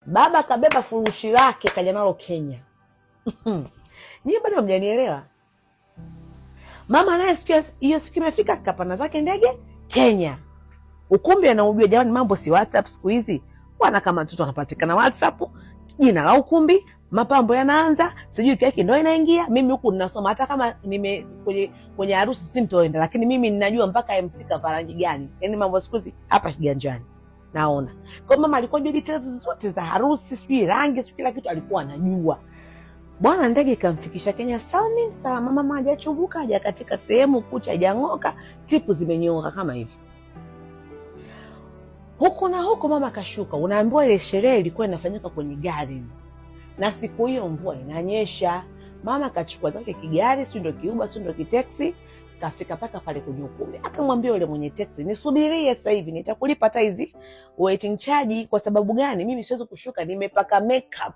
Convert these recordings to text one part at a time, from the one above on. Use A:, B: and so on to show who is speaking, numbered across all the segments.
A: Baba kabeba furushi lake kaja nalo Kenya. Nyie bado hamjanielewa. Mama naye hiyo siku imefika kapana zake ndege Kenya. Ukumbi anaujua jamani, mambo si WhatsApp siku hizi. Bwana kama mtoto anapatikana WhatsApp, jina la ukumbi, mapambo yanaanza, sijui keki ndio inaingia. Mimi huku ninasoma, hata kama kwenye harusi simtoenda, lakini mimi ninajua mpaka MC kavaa rangi gani. Yaani mambo siku hizi hapa kiganjani. Naona. Kwa mama alikuwa anajua details zote za harusi, sijui rangi, sijui kila kitu alikuwa anajua. Bwana ndege ikamfikisha Kenya salmi salama, mama hajachumbuka, haja katika sehemu kucha hajang'oka, tipu zimenyooka kama hivi. Huko na huko mama kashuka. Unaambiwa ile sherehe ilikuwa inafanyika kwenye gari. Na siku hiyo mvua inanyesha. Mama kachukua zake kigari, si ndio kiuba, si ndio kitaxi, kafika paka pale kwenye ukumbi. Akamwambia yule mwenye taxi, "Nisubirie sasa hivi, nitakulipa hata hizi waiting charge. Kwa sababu gani? Mimi siwezi kushuka, nimepaka makeup."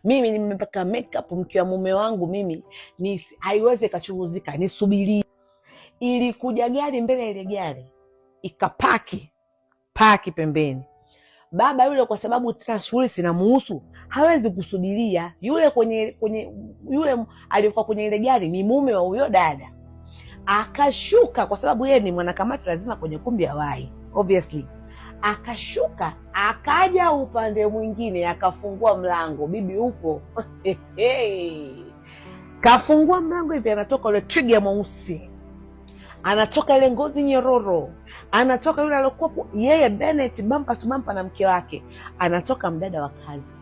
A: Mimi nimepaka makeup, mke wa mume wangu mimi haiwezi kachuruzika, nisubirie. Ilikuja gari mbele, ile gari ikapaki pembeni. Baba yule kwa sababu tena shughuli sinamuhusu, hawezi kusubiria. Yule yule aliyekuwa kwenye ile gari ni mume wa huyo dada. Akashuka kwa sababu yeye ni mwanakamati, lazima kwenye kumbi awahi obviously. Akashuka, akaja upande mwingine, akafungua mlango. Bibi upo. Kafungua mlango hivi, anatoka yule twiga mweusi, anatoka ile ngozi nyororo, anatoka yule alikuwa yeye Bennett bampa tu bampa na mke wake, anatoka mdada wa kazi.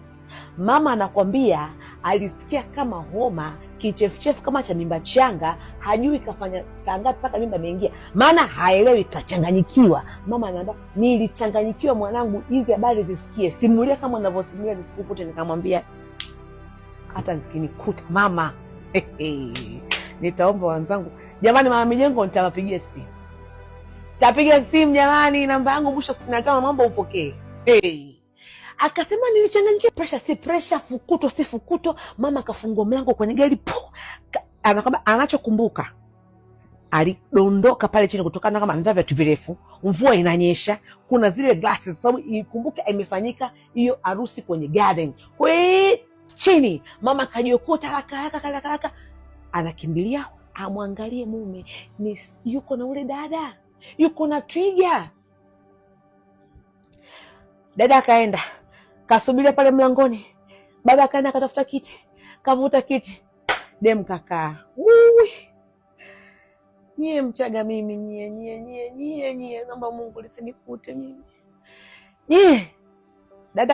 A: Mama anakwambia alisikia kama homa, kichefuchefu kama cha mimba changa, hajui kafanya saa ngapi mpaka mimba imeingia, maana haelewi, kachanganyikiwa. Mama anaambia, "Nilichanganyikiwa mwanangu, hizi habari zisikie, simulia kama unavyosimulia zisikukute." Nikamwambia, "Hata zikinikuta mama, nitaomba wenzangu, jamani, mama Mijengo nitawapigia simu. Tapiga simu jamani, namba yangu mwisho 65, mambo upokee." Akasema, "Nilichanganyikiwa, pressure si pressure, fukuto si fukuto." Mama kafungua mlango kwenye gari, anakwambia anachokumbuka, alidondoka pale chini kutokana kama amevaa viatu virefu, mvua inanyesha, kuna zile glasses, sababu ikumbuke imefanyika hiyo harusi kwenye garden. Chini mama kajiokota haraka, anakimbilia amwangalie mume, ni yuko na ule dada, yuko na twiga. Dada akaenda kasubiria pale mlangoni. Baba akaenda akatafuta kiti, kavuta kiti, dem kakaa. Nyie Mchaga mimi, nyie naomba Mungu lisinikute mimi. Nyie